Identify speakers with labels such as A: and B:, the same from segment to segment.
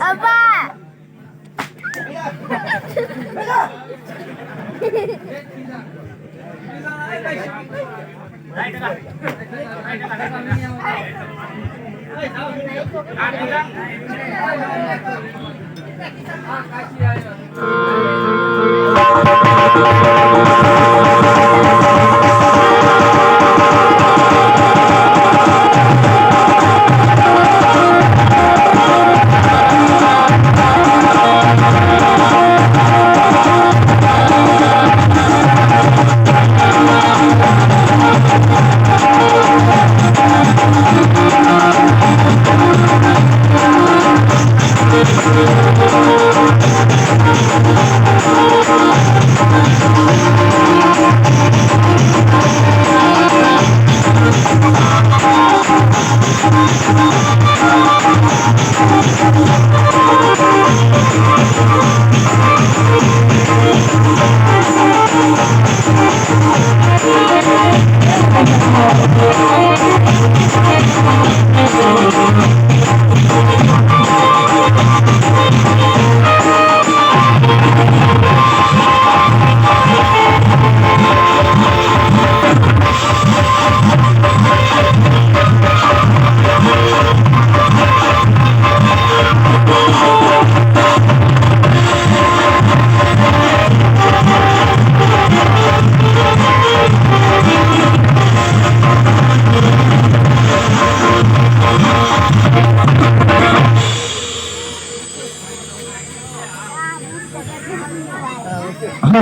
A: Abah.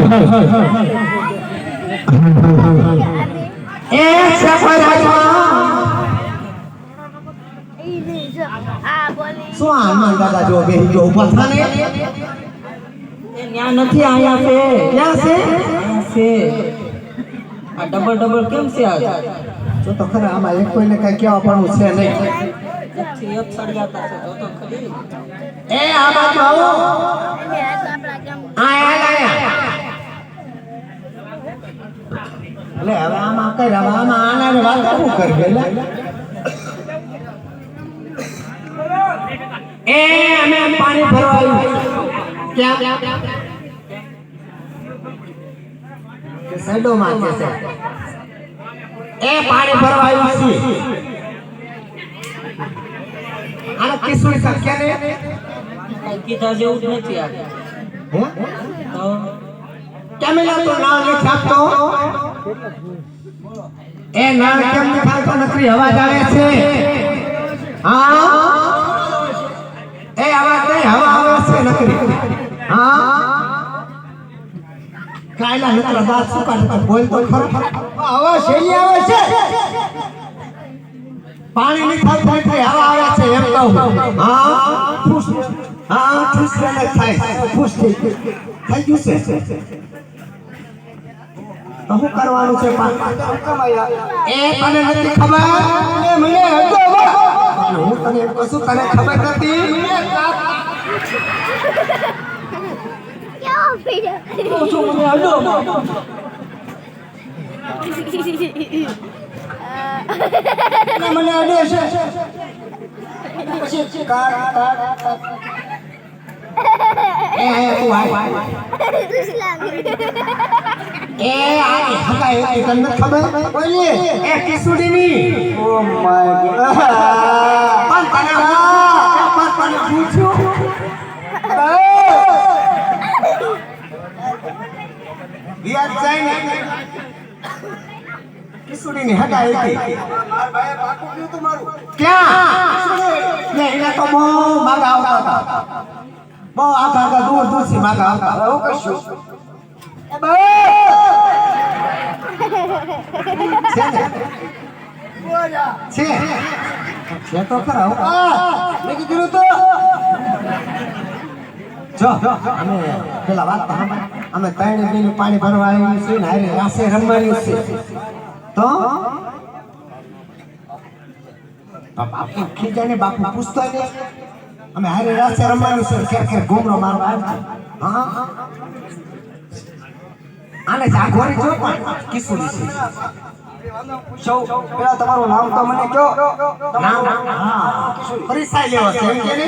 B: એ સફરાજમાં
A: આ બોલી
B: શું હનુમાન દાદા જો બેહી ગયો ઉભા થાને
C: ત્યાં નથી આયા છે
B: ક્યાં છે
C: આયા છે આ ડબલ કેમ છે આજ
B: જો તો ખરા આમાં એક કોઈને કઈ કહેવા પડવું છે નહીં
C: નથી એક સળિયાતા છે જો તો ખરી
B: એ આ બાજુ આવો
A: આપણા કેમ
B: આયા લે હવે આમાં કઈ હવે આમાં આના વાત શું કરবে લે એ અમે પાણી ભરવા આવ્યું ક્યાં કે સેડો માં છે એ પાણી ભરવા આવ્યું છે આને કિસુડી શક્ય ને
C: કઈ કીધા જેવું જ નથી આ
B: હે
C: તો
B: કેમેલા તો નામ નથી આપતો એ નામ કેમ નથી આપતો નકરી અવાજ આવે છે હા એ અવાજ નહીં હવા આવે છે નકરી હા કાયલા નકરા દાંત સુકાડે બોલ તો ખરો હવા શેલી આવે છે પાણી ની થાય થાય હવા આવે છે એમ કહું હા ખુશ હા ખુશ થાય ખુશ થઈ ગયું છે તો શું કરવાનું છે એ તને નથી ખબર એ મને હટો હું તને એમ કહું છું તને ખબર નથી
A: ક્યાં પીડ્યો
C: શું મને અડો મને અડે છે પછી કાર
B: એ તું આય એ આ હકા એ તને ખબર બોલીએ એ કિસુડીની
C: ઓ માય ગોડ
B: પણ તને તને પૂછ્યું યાદ જાય ને કિસુડીની હકા એ માર ભાઈ પાકું ગયું તમારું ક્યાં ને એને તો બહુ માગા આવતા હતા બહુ આખા દૂર દૂરથી માગા આવતા હું કશું છે તો ખરા મેં કીધું તો જો અમે પેલા વાત અમે ત્રણે બેન પાણી ભરવા આવી છે ને હારે રાસે રમવાની છે તો બાપુ ખીજાને બાપુ પૂછતો ને અમે હારે રાસે રમવાની છે ખેર ખેર ઘૂમરો મારવા આવ્યા હા આને જાગવાની જો પણ કિસુડી છે સૌ પેલા તમારું નામ તો મને કયો નામ હા પરિચય લેવો છે એમ કે ને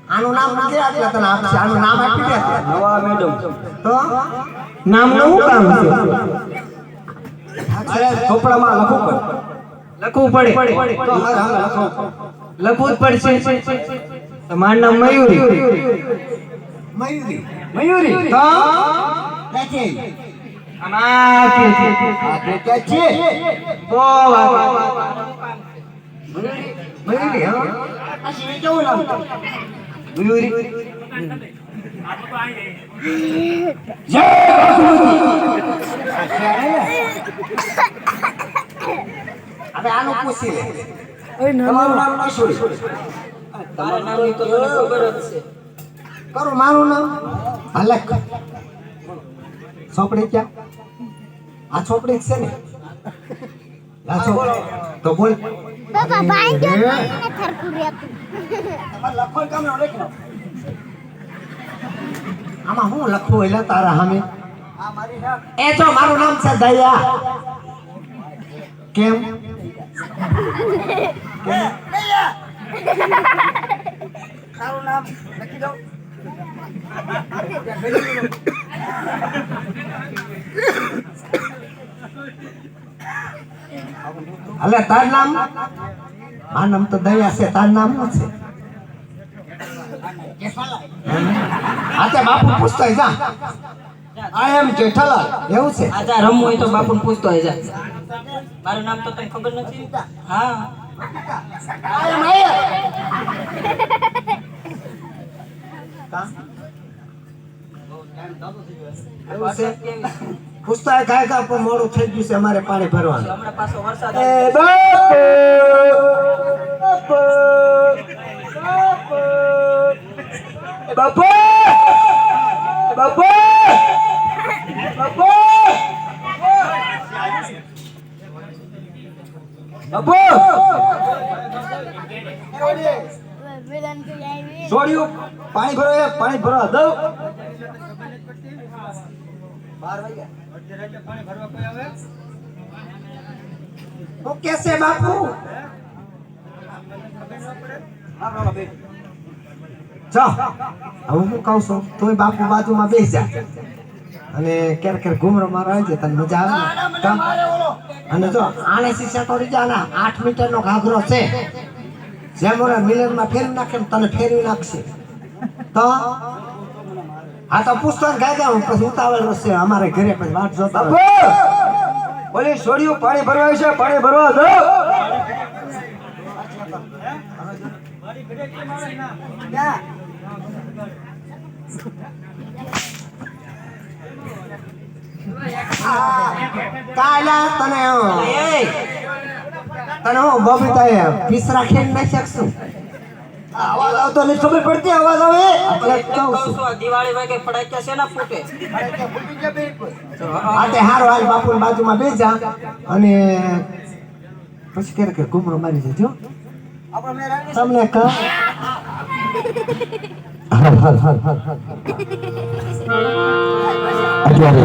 B: આનું નામ કે આટલા તને આપશે આનું નામ આપી દે
C: નવા મેડમ
B: તો
C: નામનું શું કામ છે
B: અરે ચોપડામાં લખવું પડે તો અમારે હાલ લખવું
C: લખવું જ પડશે તમારું નામ મયુરી
B: મયુરી તો કે
C: આમાં કે
B: છે
C: બહુ વાત
B: મયુરી હા આ સિવાય કેવું નામ મયુરી જય હવે આનું પૂછી લે તમારું નામ કિશોરી
C: તારા નામની તો તને ખબર જ છે
B: કરું મારું નામ હલક ચોપડી ક્યાં આ ચોપડી છે ને આ ચોપડી તો બોલ
A: બાબા ભાઈ જો મને થરકું રહેતું
B: લખવાનું કામ ન લખો આમાં હું લખું એટલે તારા સામે એ તો મારું નામ છે દયા કેમ
C: તારું નામ લખી દો
B: અલે તાર નામ મારું નામ તો દયા છે તાર નામ શું છે હા તે બાપુ પૂછતો જા આઈ એમ જેઠાલાલ એવું છે
C: આજા રમવું હોય તો બાપુને પૂછતો હોય જા મારું નામ તો તને ખબર નથી હા
B: એવું છે પૂછતા કાંઈ કાંઈ પણ મોડું થઈ ગયું છે અમારે પાણી ભરવાનું
C: હમણાં પાછો વરસાદ
B: એ બાપુ બાપુ બાપુ બાપુ છોડ્યું પાણી ભરવા દઉં 12 વાગ્યા હું કેસે બાપુ જા હું શું કહું છું તું બાપુ બાજુમાં બેસી જા અને ક્યારેક ક્યારેક ઘુમરો મારો આવી જાય તને મજા આવે ને અને જો આને શીશા કરી જા ને 8 મીટરનો ઘાઘરો છે જેમ ઓલા મિલરમાં ફેરવી નાખે ને તને ફેરવી નાખશે તો આ તો પૂછતો ને કાંઈ કાંઈ પછી ઉતાવળ છે અમારે ઘરે પછી વાટ જોતા બોલી છોડ્યું પાણી ભરવા છે પાણી ભરવા દો કાલા તને હું બબીતા પીસરા ખેડ ના શકશું અવાજ આવતો નથી ખબર પડતી અવાજ આવે એટલે કહું છું
C: દિવાળી વાગે ફટાક્યા છે ને ફૂટે
B: આ તે હારો હાલ બાપુની બાજુમાં બેસી જા અને પછી ક્યારેક ઘુમરો મારી જજો તમને કહો અત્યારે